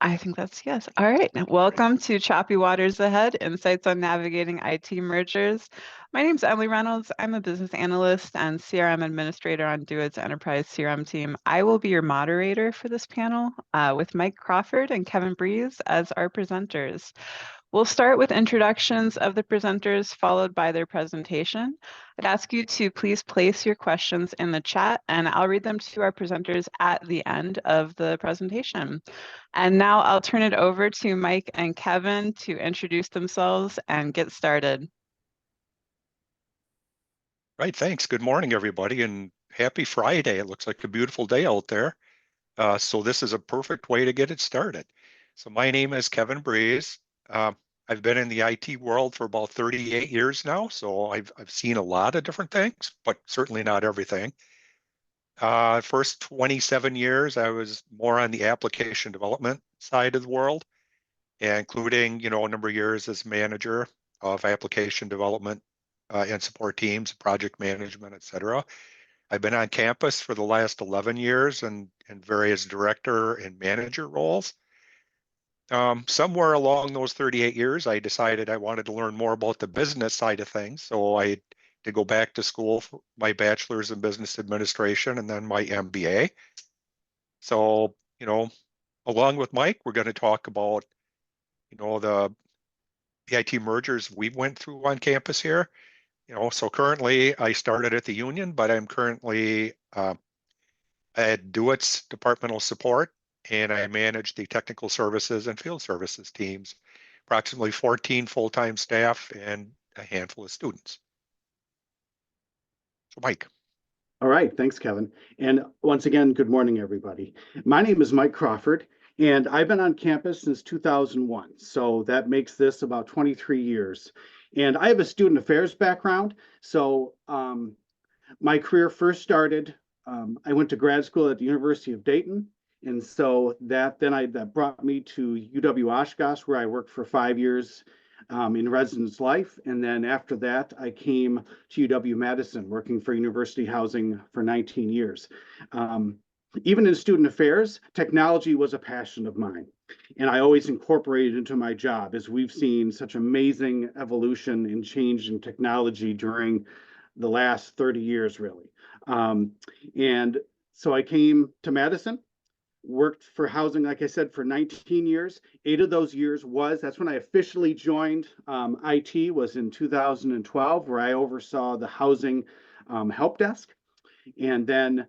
I think that's yes. All right. Welcome to Choppy Waters Ahead, Insights on Navigating IT Mergers. My name is Emily Reynolds. I'm a business analyst and CRM administrator on DoIT's enterprise CRM team. I will be your moderator for this panel with Mike Crawford and Kevin Breeze as our presenters. We'll start with introductions of the presenters, followed by their presentation. I'd ask you to please place your questions in the chat, and I'll read them to our presenters at the end of the presentation. And now I'll turn it over to Mike and Kevin to introduce themselves and get started. Right, thanks. Good morning, everybody, and happy Friday. It looks like a beautiful day out there. So this is a perfect way to get it started. So my name is Kevin Breeze. I've been in the IT world for about 38 years now, so I've seen a lot of different things, but certainly not everything. First 27 years, I was more on the application development side of the world, including, a number of years as manager of application development and support teams, project management, et cetera. I've been on campus for the last 11 years in various director and manager roles. Somewhere along those 38 years, I decided I wanted to learn more about the business side of things. So I did go back to school for my bachelor's in business administration and then my MBA. So, along with Mike, we're going to talk about, the IT mergers we went through on campus here. So currently I started at the union, but I'm currently at DoIT's departmental support, and I manage the technical services and field services teams, approximately 14 full-time staff and a handful of students. So Mike. All right, thanks, Kevin. And once again, good morning, everybody. My name is Mike Crawford, and I've been on campus since 2001. So that makes this about 23 years. And I have a student affairs background. So my career first started, I went to grad school at the University of Dayton. And so that brought me to UW-Oshkosh, where I worked for 5 years in residence life. And then after that, I came to UW-Madison, working for university housing for 19 years. Even in student affairs, technology was a passion of mine. And I always incorporated it into my job, as we've seen such amazing evolution and change in technology during the last 30 years, really. And so I came to Madison, worked for housing, like I said, for 19 years. 8 of those years that's when I officially joined IT, was in 2012, where I oversaw the housing help desk. And then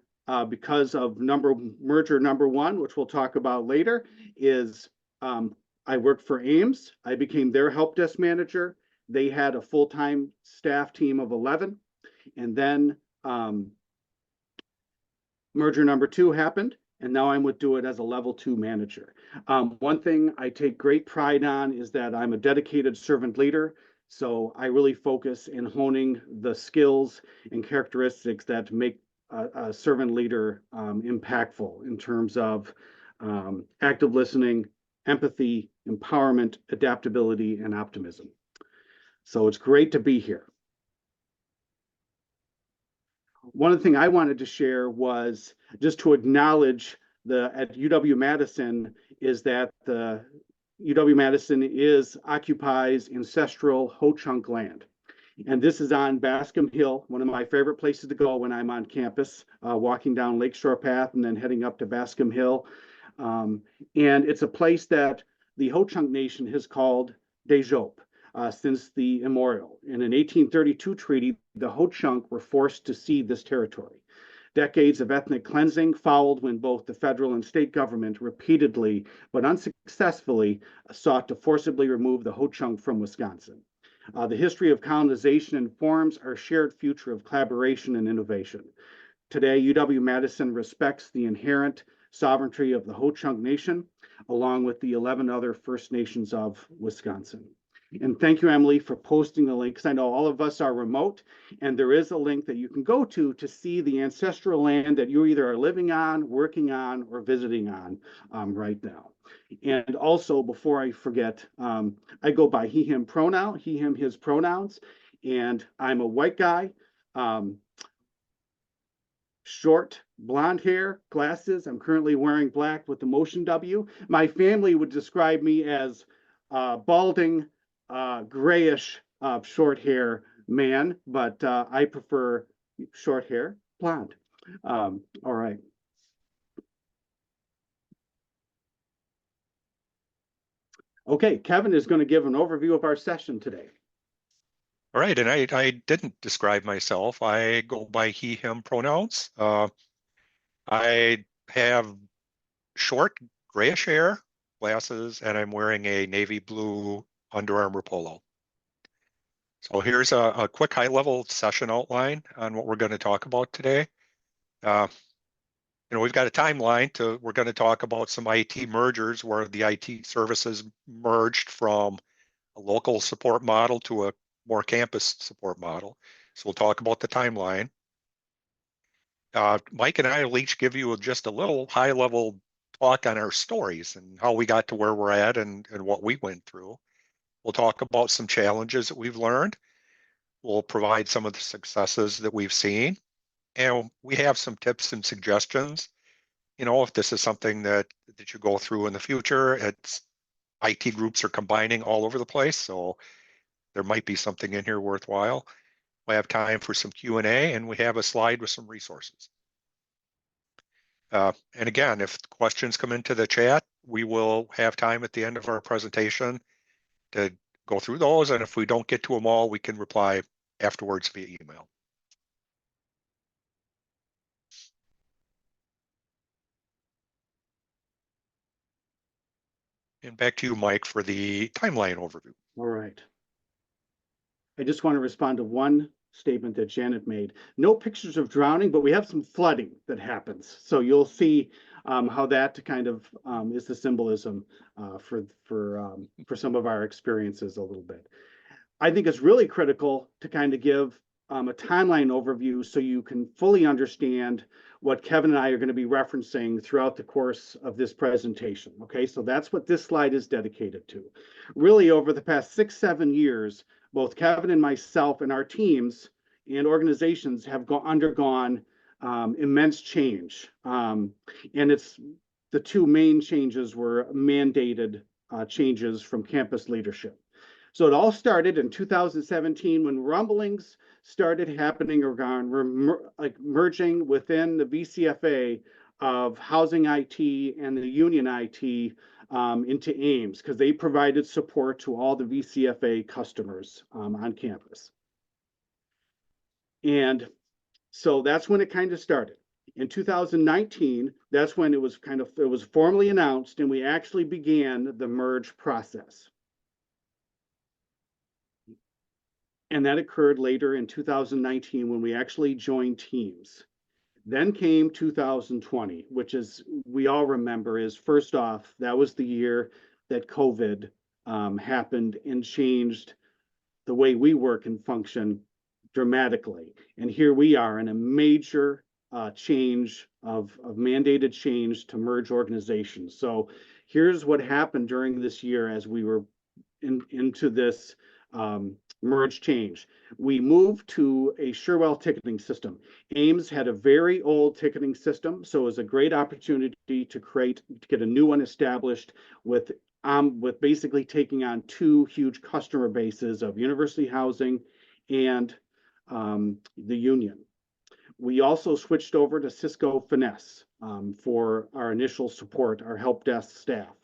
because of merger number one, which we'll talk about later, is I worked for Ames. I became their help desk manager. They had a full-time staff team of 11. And then merger number two happened, and now I'm with DoIT as a level 2 manager. One thing I take great pride on is that I'm a dedicated servant leader. So I really focus in honing the skills and characteristics that make a servant leader impactful in terms of active listening, empathy, empowerment, adaptability, and optimism. So it's great to be here. One of the things I wanted to share was just to acknowledge at UW-Madison is that the UW-Madison occupies ancestral Ho-Chunk land. And this is on Bascom Hill, one of my favorite places to go when I'm on campus, walking down Lakeshore Path and then heading up to Bascom Hill. And it's a place that the Ho-Chunk Nation has called Dejope since the immemorial. In an 1832 treaty, the Ho-Chunk were forced to cede this territory. Decades of ethnic cleansing followed when both the federal and state government repeatedly, but unsuccessfully, sought to forcibly remove the Ho-Chunk from Wisconsin. The history of colonization informs our shared future of collaboration and innovation. Today, UW-Madison respects the inherent sovereignty of the Ho-Chunk Nation, along with the 11 other First Nations of Wisconsin. And thank you, Emily, for posting the link, because I know all of us are remote, and there is a link that you can go to see the ancestral land that you either are living on, working on, or visiting on right now. And also, before I forget, I go by he, him pronoun, he, him, his pronouns, and I'm a white guy, short blonde hair, glasses. I'm currently wearing black with the Motion W. My family would describe me as balding, grayish, short hair man, but I prefer short hair, blonde. All right. Okay, Kevin is going to give an overview of our session today. All right, and I didn't describe myself. I go by he, him pronouns. I have short grayish hair, glasses, and I'm wearing a navy blue Under Armour polo. So here's a quick high-level session outline on what we're going to talk about today. We've got a timeline we're going to talk about some IT mergers where the IT services merged from a local support model to a more campus support model. So we'll talk about the timeline. Mike and I will each give you just a little high-level talk on our stories and how we got to where we're at and what we went through. We'll talk about some challenges that we've learned. We'll provide some of the successes that we've seen. And we have some tips and suggestions. If this is something that you go through in the future, IT groups are combining all over the place. So there might be something in here worthwhile. We have time for some Q&A, and we have a slide with some resources. And again, if questions come into the chat, we will have time at the end of our presentation to go through those. And if we don't get to them all, we can reply afterwards via email. And back to you, Mike, for the timeline overview. All right. I just want to respond to one statement that Janet made. No pictures of drowning, but we have some flooding that happens. So you'll see how that kind of is the symbolism for some of our experiences a little bit. I think it's really critical to kind of give a timeline overview so you can fully understand what Kevin and I are going to be referencing throughout the course of this presentation. Okay, so that's what this slide is dedicated to. Really, over the past 6-7 years, both Kevin and myself and our teams and organizations have undergone immense change. And the two main changes were mandated changes from campus leadership. So it all started in 2017 when rumblings started happening around merging within the VCFA of housing IT and the union IT into AIMS, because they provided support to all the VCFA customers on campus. And so that's when it kind of started. In 2019, that's when it was formally announced and we actually began the merge process. And that occurred later in 2019 when we actually joined teams. Then came 2020, which is, we all remember, is first off, that was the year that COVID happened and changed the way we work and function dramatically. And here we are in a major change of mandated change to merge organizations. So here's what happened during this year as we were into this merge change. We moved to a Sherwell ticketing system. AIMS had a very old ticketing system, so it was a great opportunity to get a new one established with basically taking on two huge customer bases of university housing and the union. We also switched over to Cisco Finesse for our initial support, our help desk staff.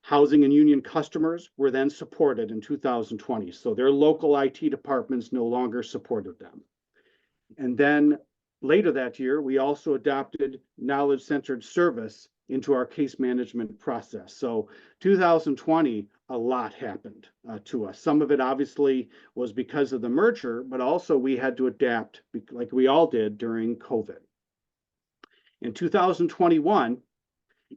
Housing and union customers were then supported in 2020. So their local IT departments no longer supported them. And then later that year, we also adopted knowledge-centered service into our case management process. So 2020, a lot happened to us. Some of it obviously was because of the merger, but also we had to adapt like we all did during COVID. In 2021,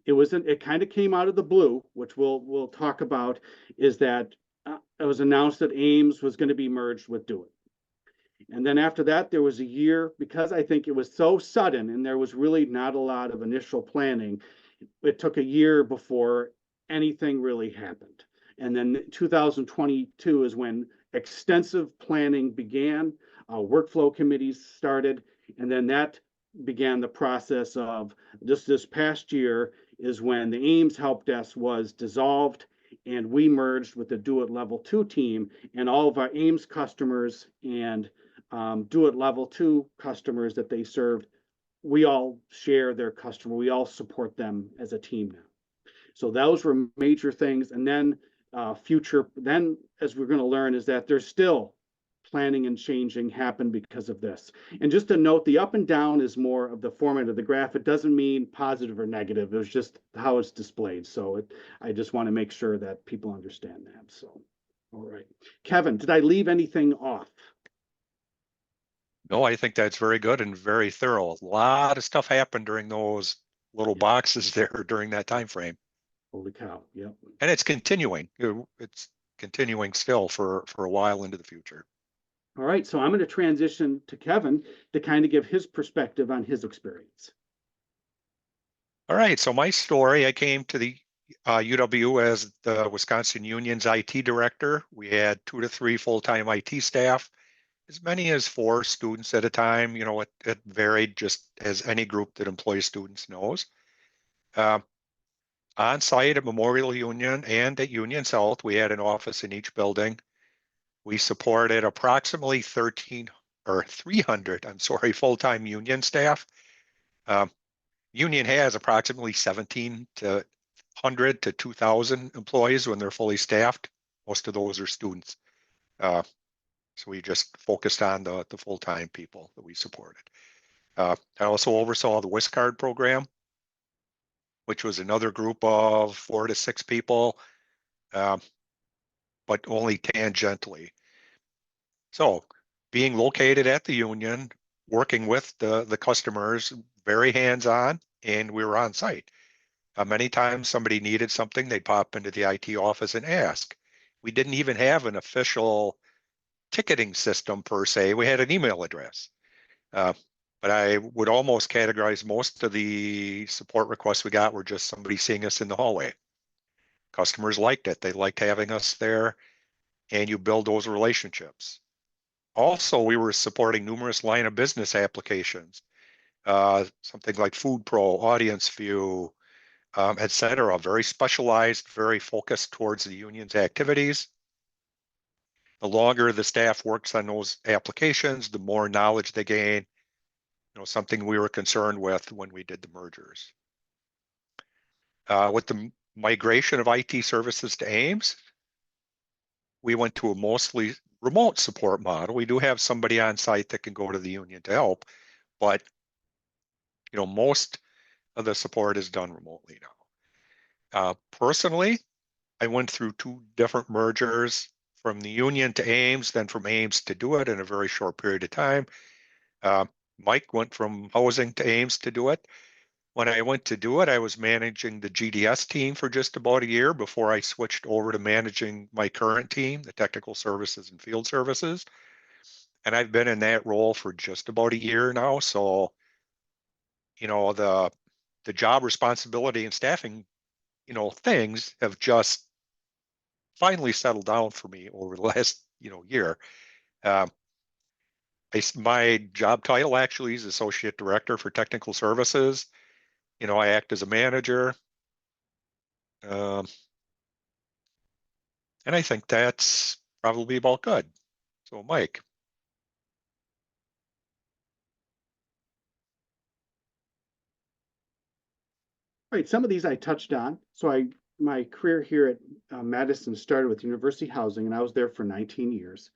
it kind of came out of the blue, which we'll talk about, is that it was announced that AIMS was going to be merged with DoIT. And then after that, there was a year, because I think it was so sudden and there was really not a lot of initial planning, it took a year before anything really happened. And then 2022 is when extensive planning began, workflow committees started, and then that began the process of just this past year is when the Ames help desk was dissolved and we merged with the Do It Level 2 team, and all of our Ames customers and Do It Level 2 customers that they served, we all share their customer. We all support them as a team now. So those were major things. And then then as we're going to learn is that there's still planning and changing happen because of this. And just to note, the up and down is more of the format of the graph. It doesn't mean positive or negative. It's just how it's displayed. So I just want to make sure that people understand that. So, all right. Kevin, did I leave anything off? No, I think that's very good and very thorough. A lot of stuff happened during those little boxes there during that time frame. Holy cow. Yep. And it's continuing. It's continuing still for a while into the future. All right, so I'm going to transition to Kevin to kind of give his perspective on his experience. All right, so my story, I came to the UW as the Wisconsin Union's IT director. We had 2 to 3 full-time IT staff, as many as 4 students at a time. You know, it varied just as any group that employs students knows. On site at Memorial Union and at Union South, we had an office in each building. We supported approximately 300, full-time union staff. Union has approximately 1,700 to 2,000 employees when they're fully staffed. Most of those are students. So we just focused on the full-time people that we supported. I also oversaw the WISCARD program, which was another group of 4 to 6 people, but only tangentially. So being located at the union, working with the customers, very hands-on, and we were on site. Many times somebody needed something, they'd pop into the IT office and ask. We didn't even have an official ticketing system per se. We had an email address. But I would almost categorize most of the support requests we got were just somebody seeing us in the hallway. Customers liked it. They liked having us there, and you build those relationships. Also, we were supporting numerous line of business applications, something like Food Pro, Audience View, et cetera. Very specialized, very focused towards the union's activities. The longer the staff works on those applications, the more knowledge they gain. You know, something we were concerned with when we did the mergers. With the migration of IT services to Ames, we went to a mostly remote support model. We do have somebody on site that can go to the union to help, but you know, most of the support is done remotely now. Personally, I went through 2 different mergers from the union to Ames, then from Ames to Do It in a very short period of time. Mike went from housing to Ames to Do It. When I went to Do It, I was managing the GDS team for just about a year before I switched over to managing my current team, the technical services and field services. And I've been in that role for just about a year now. So, you know, the job responsibility and staffing, you know, things have just finally settled down for me over the last, you know, year. My job title actually is Associate Director for Technical Services. You know, I act as a manager. And I think that's probably about good. So, Mike. All right, some of these I touched on. So my career here at Madison started with University Housing, and I was there for 19 years.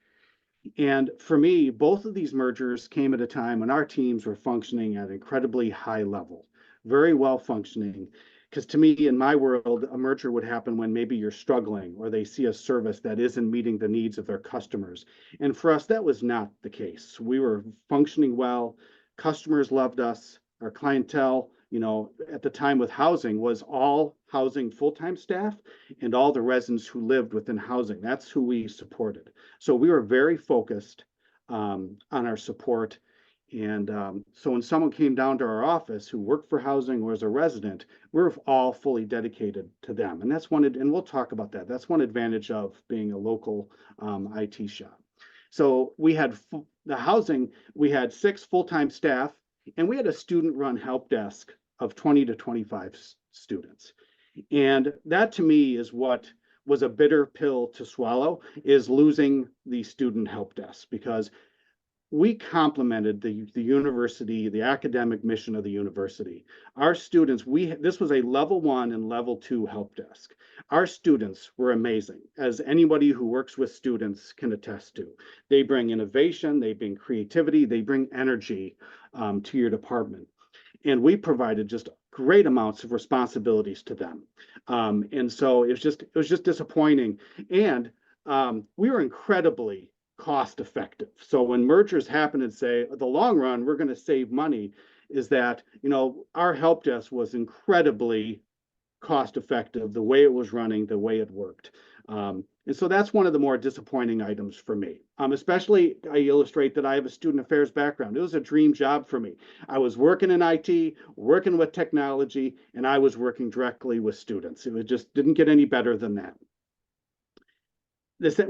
And for me, both of these mergers came at a time when our teams were functioning at an incredibly high level, very well functioning. Because to me, in my world, a merger would happen when maybe you're struggling or they see a service that isn't meeting the needs of their customers. And for us, that was not the case. We were functioning well. Customers loved us. Our clientele, you know, at the time with housing was all housing full-time staff and all the residents who lived within housing. That's who we supported. So we were very focused on our support. And so when someone came down to our office who worked for housing or was a resident, we're all fully dedicated to them. And that's one, and we'll talk about that. That's one advantage of being a local IT shop. So we had the housing, we had 6 full-time staff, and we had a student-run help desk of 20 to 25 students. And that to me is what was a bitter pill to swallow, is losing the student help desk, because we complemented the university, the academic mission of the university. Our students, this was a level 1 and level 2 help desk. Our students were amazing, as anybody who works with students can attest to. They bring innovation, they bring creativity, they bring energy to your department. And we provided just great amounts of responsibilities to them. And so it was just disappointing. And we were incredibly cost effective. So when mergers happen and say, the long run, we're going to save money, is that, our help desk was incredibly cost effective, the way it was running, the way it worked. And so that's one of the more disappointing items for me. Especially, I illustrate that I have a student affairs background. It was a dream job for me. I was working in IT, working with technology, and I was working directly with students. It just didn't get any better than that.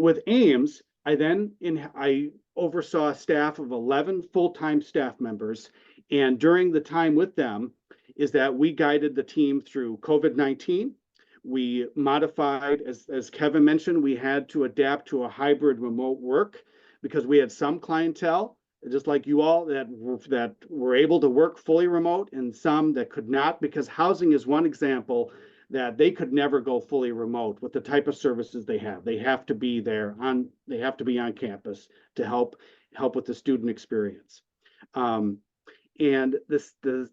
With Ames, I oversaw a staff of 11 full-time staff members, and during the time with them is that we guided the team through COVID-19. We modified, as Kevin mentioned, we had to adapt to a hybrid remote work because we had some clientele, just like you all, that were able to work fully remote, and some that could not, because housing is one example that they could never go fully remote with the type of services they have. They have to be they have to be on campus to help with the student experience. And the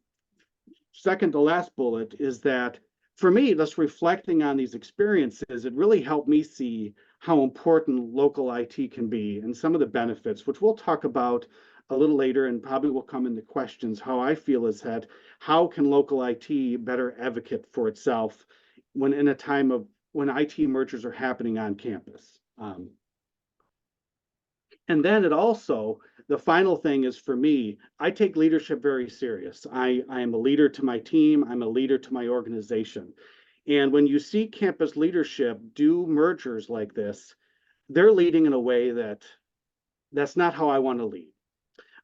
second to last bullet is that for me, just reflecting on these experiences, it really helped me see how important local IT can be and some of the benefits, which we'll talk about a little later and probably will come into questions. How I feel is that how can local IT better advocate for itself when in a time of when IT mergers are happening on campus. And then the final thing is, for me, I take leadership very serious. I am a leader to my team. I'm a leader to my organization. And when you see campus leadership do mergers like this, they're leading in a way that's not how I want to lead.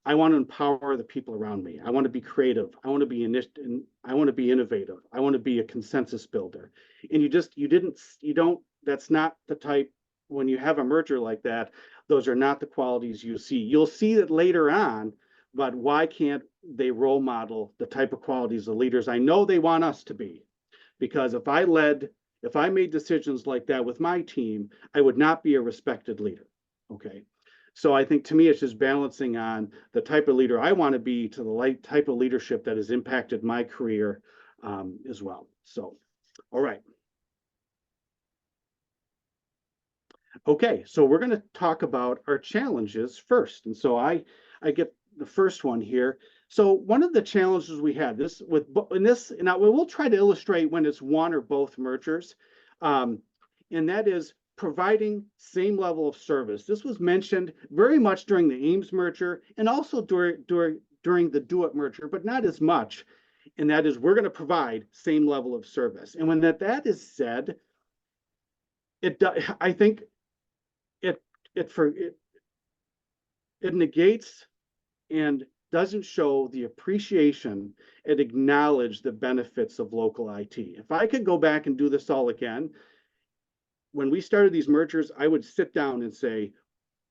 I want to empower the people around me. I want to be creative. I want to be innovative. I want to be a consensus builder. And that's not the type, when you have a merger like that, those are not the qualities you see. You'll see that later on, but why can't they role model the type of qualities of leaders I know they want us to be? Because if I made decisions like that with my team, I would not be a respected leader. Okay. So I think, to me, it's just balancing on the type of leader I want to be to the type of leadership that has impacted my career as well. So, all right. Okay, so we're going to talk about our challenges first. And so I get the first one here. So one of the challenges we had and we'll try to illustrate when it's one or both mergers, and that is providing same level of service. This was mentioned very much during the Ames merger and also during the DeWitt merger, but not as much. And that is, we're going to provide same level of service. And when that is said, I think it negates and doesn't show the appreciation and acknowledge the benefits of local IT. If I could go back and do this all again, when we started these mergers, I would sit down and say,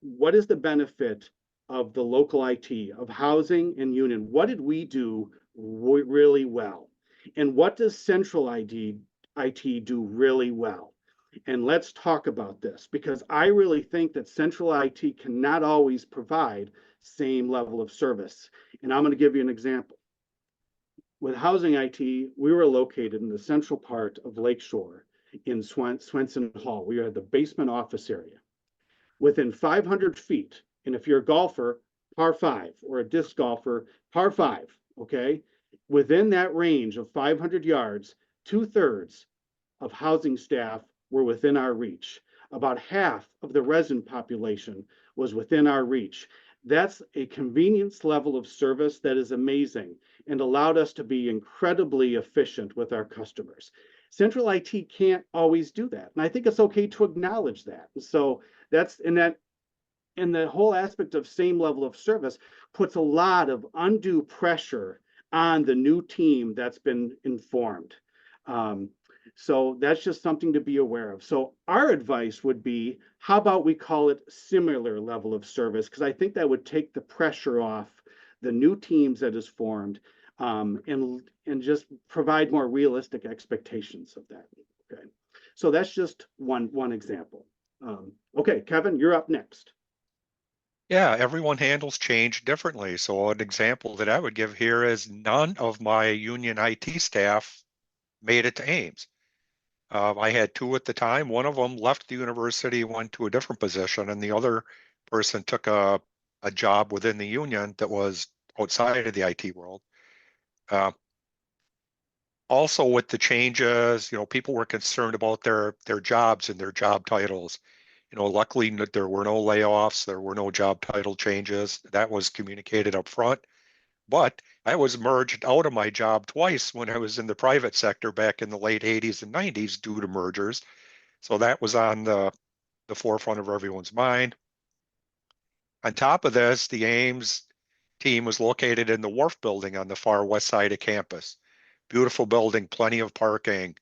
what is the benefit of the local IT, of housing and union? What did we do really well? And what does central IT do really well? And let's talk about this, because I really think that central IT cannot always provide same level of service. And I'm going to give you an example. With housing IT, we were located in the central part of Lakeshore in Swenson Hall. We are the basement office area. Within 500 feet, and if you're a golfer, par 5, or a disc golfer, par 5, okay? Within that range of 500 yards, 2/3 of housing staff were within our reach. About half of the resident population was within our reach. That's a convenience level of service that is amazing and allowed us to be incredibly efficient with our customers. Central IT can't always do that. And I think it's okay to acknowledge that. So and the whole aspect of same level of service puts a lot of undue pressure on the new team that's been informed. So that's just something to be aware of. So our advice would be, how about we call it similar level of service? Because I think that would take the pressure off the new teams that is formed, and just provide more realistic expectations of that. Okay, so that's just one example. Okay, Kevin, you're up next. Yeah, everyone handles change differently. So an example that I would give here is none of my union IT staff made it to Ames. I had two at the time. One of them left the university, went to a different position, and the other person took a job within the union that was outside of the IT world. Uh, Also, with the changes, people were concerned about their jobs and their job titles. Luckily there were no layoffs, there were no job title changes. That was communicated up front. But I was merged out of my job twice when I was in the private sector back in the late 80s and 90s due to mergers. So that was on the forefront of everyone's mind. On top of this, the Ames team was located in the Wharf building on the far west side of campus. Beautiful building, plenty of parking.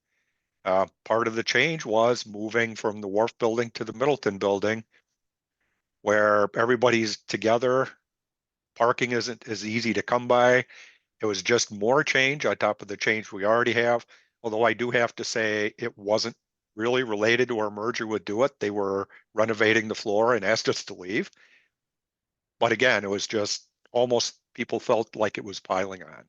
Part of the change was moving from the Wharf building to the Middleton building, where everybody's together. Parking isn't as easy to come by. It was just more change on top of the change we already have. Although I do have to say it wasn't really related to our merger with Do It. They were renovating the floor and asked us to leave. But again, it was just almost people felt like it was piling on.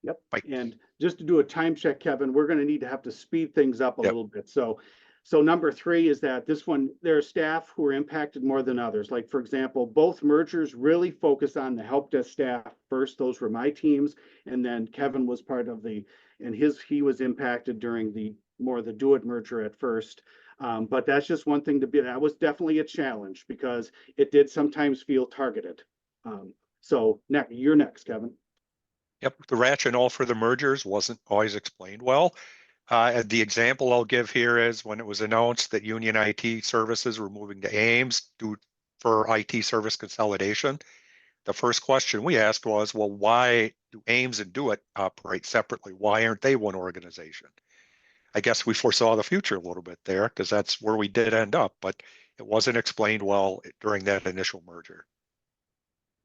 Yep. Like, And just to do a time check, Kevin, we're going to need to have to speed things up a yep. little bit. So number 3 is that this one, there are staff who are impacted more than others. Like, for example, both mergers really focus on the help desk staff first. Those were my teams. And then Kevin was part of he was impacted during the Do It merger at first. But that's just one thing that was definitely a challenge because it did sometimes feel targeted. So you're next, Kevin. Yep, the rationale for the mergers wasn't always explained well. The example I'll give here is when it was announced that Union IT services were moving to Ames for IT service consolidation. The first question we asked was, well, why do Ames and Do It operate separately? Why aren't they one organization? I guess we foresaw the future a little bit there because that's where we did end up, but it wasn't explained well during that initial merger.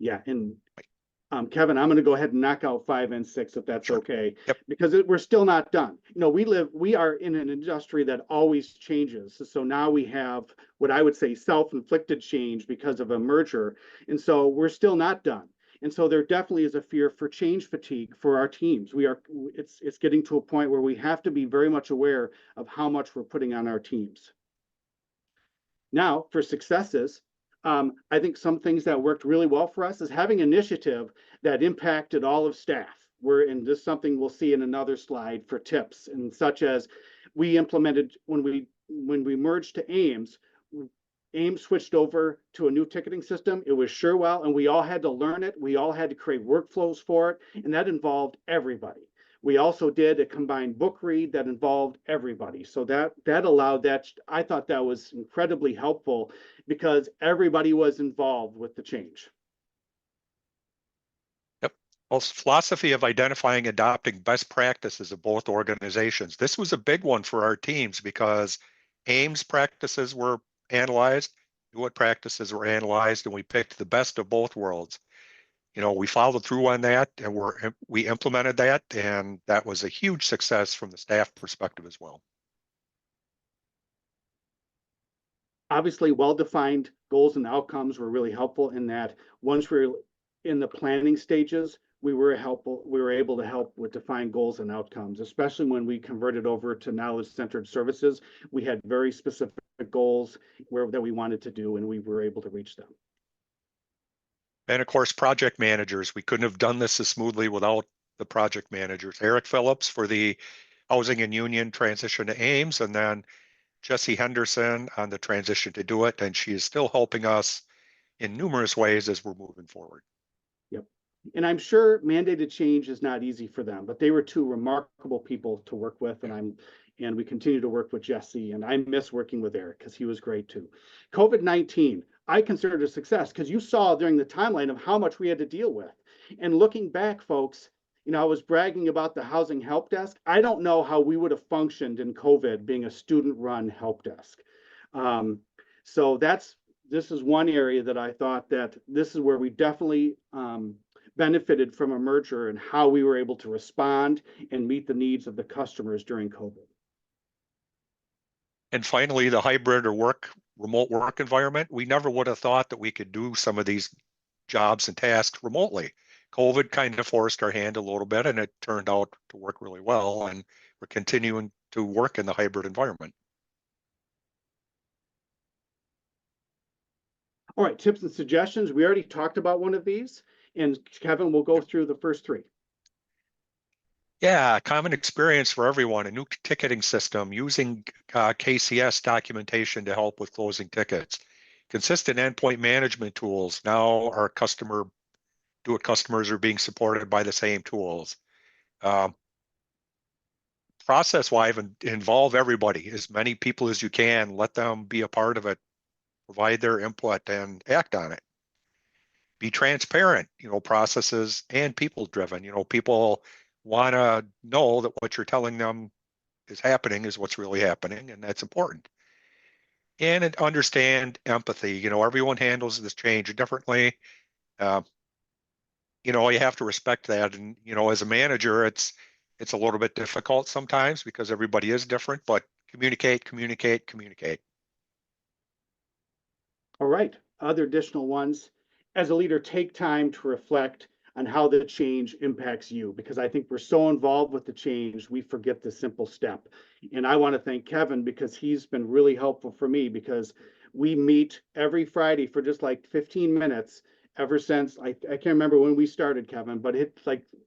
Yeah, and Kevin, I'm going to go ahead and knock out 5 and 6 if that's Sure. okay, Yep. because we're still not done. We are in an industry that always changes. So now we have what I would say self-inflicted change because of a merger, and so we're still not done. And so there definitely is a fear for change fatigue for our teams. It's getting to a point where we have to be very much aware of how much we're putting on our teams. Now, for successes, I think some things that worked really well for us is having initiative that impacted all of staff. And this is something we'll see in another slide for tips, and such as we implemented when we merged to Ames. Ames switched over to a new ticketing system. It was Sherwell, and we all had to learn it. We all had to create workflows for it, and that involved everybody. We also did a combined book read that involved everybody. So that allowed that. I thought that was incredibly helpful because everybody was involved with the change. Yep. Well, philosophy of identifying, adopting best practices of both organizations. This was a big one for our teams because Ames practices were analyzed, Do It practices were analyzed, and we picked the best of both worlds. We followed through on that and we implemented that, and that was a huge success from the staff perspective as well. Obviously, well-defined goals and outcomes were really helpful in that once we were in the planning stages, we were able to help with define goals and outcomes, especially when we converted over to knowledge-centered services. We had very specific goals that we wanted to do, and we were able to reach them. And of course, project managers. We couldn't have done this as smoothly without the project managers. Eric Phillips for the housing and union transition to Ames, and then Jesse Henderson on the transition to Do It. And she is still helping us in numerous ways as we're moving forward. Yep. And I'm sure mandated change is not easy for them, but they were two remarkable people to work with, and we continue to work with Jesse, and I miss working with Eric because he was great too. COVID-19, I considered a success because you saw during the timeline of how much we had to deal with. And looking back, folks, I was bragging about the housing help desk. I don't know how we would have functioned in COVID being a student-run help desk. So this is one area that I thought that this is where we definitely benefited from a merger and how we were able to respond and meet the needs of the customers during COVID. And finally, the hybrid or remote work environment. We never would have thought that we could do some of these jobs and tasks remotely. COVID kind of forced our hand a little bit, and it turned out to work really well. And we're continuing to work in the hybrid environment. All right, tips and suggestions. We already talked about one of these, and Kevin will go through the first three. Yeah, common experience for everyone, a new ticketing system, using KCS documentation to help with closing tickets, consistent endpoint management tools. Now our customers are being supported by the same tools. Process-wise, involve everybody, as many people as you can, let them be a part of it, provide their input and act on it. Be transparent, processes and people driven. People want to know that what you're telling them is happening is what's really happening, and that's important. And understand empathy. Everyone handles this change differently. Uh, you have to respect that. And, as a manager, it's a little bit difficult sometimes because everybody is different, but communicate, communicate, communicate. All right, other additional ones. As a leader, take time to reflect on how the change impacts you, because I think we're so involved with the change, we forget the simple step. And I want to thank Kevin because he's been really helpful for me, because we meet every Friday for just like 15 minutes ever since, I can't remember when we started, Kevin, but it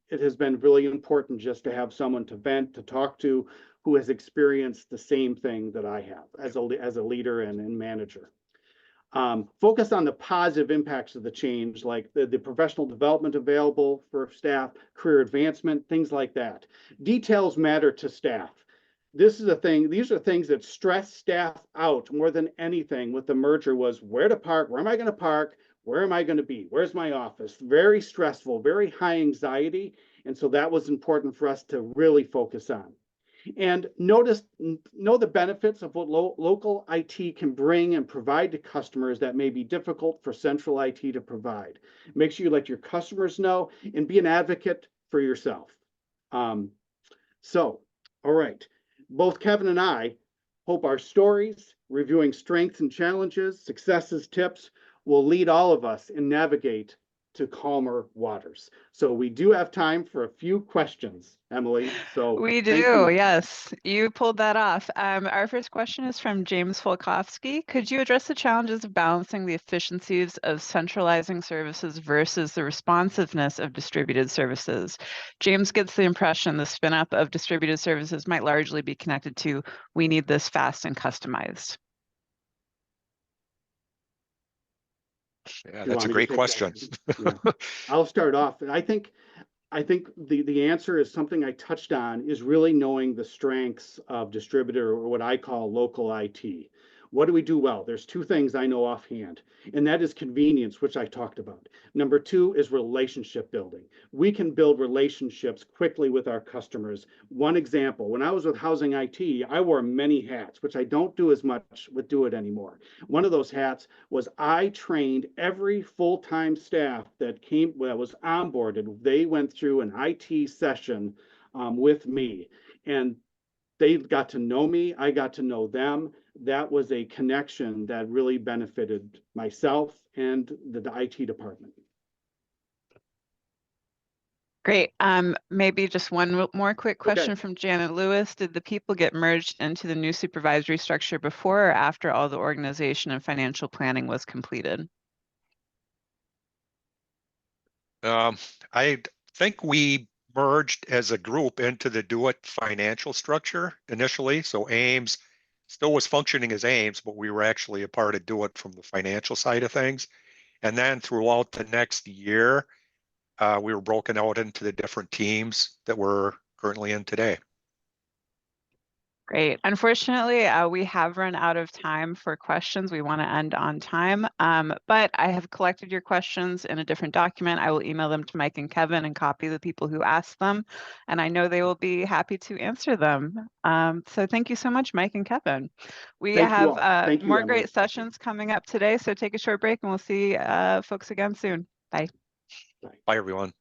has been really important just to have someone to vent, to talk to, who has experienced the same thing that I have as a leader and manager. Focus on the positive impacts of the change, like the professional development available for staff, career advancement, things like that. Details matter to staff. This is a thing, these are things that stress staff out more than anything with the merger, was where to park, where am I going to park, where am I going to be, where's my office? Very stressful, very high anxiety. And so that was important for us to really focus on. And know the benefits of what local IT can bring and provide to customers that may be difficult for central IT to provide. Make sure you let your customers know and be an advocate for yourself. All right, both Kevin and I hope our stories, reviewing strengths and challenges, successes, tips, will lead all of us and navigate to calmer waters. So we do have time for a few questions, Emily. So we thank do, you. yes. You pulled that off. Our first question is from James Folkowski. Could you address the challenges of balancing the efficiencies of centralizing services versus the responsiveness of distributed services? James gets the impression the spin-up of distributed services might largely be connected to, we need this fast and customized. Yeah, that's a great question. Yeah. I'll start off. I think the answer is something I touched on, is really knowing the strengths of distributor, or what I call local IT. What do we do well? There's two things I know offhand, and that is convenience, which I talked about. Number two is relationship building. We can build relationships quickly with our customers. One example, when I was with Housing IT, I wore many hats, which I don't do as much with Do It anymore. One of those hats was I trained every full-time staff that was onboarded. They went through an IT session with me, and they got to know me. I got to know them. That was a connection that really benefited myself and the IT department. Great. Maybe just one more quick question from Janet Lewis. Did the people get merged into the new supervisory structure before or after all the organization and financial planning was completed? I think we merged as a group into the Do It financial structure initially. So Ames still was functioning as Ames, but we were actually a part of Do It from the financial side of things. And then throughout the next year, we were broken out into the different teams that we're currently in today. Great. Unfortunately, we have run out of time for questions. We want to end on time, but I have collected your questions in a different document. I will email them to Mike and Kevin and copy the people who asked them, and I know they will be happy to answer them. So thank you so much, Mike and Kevin. We Thank you have all. Thank you, more Emily. great sessions coming up today, so take a short break and we'll see folks again soon. Bye. Bye, everyone.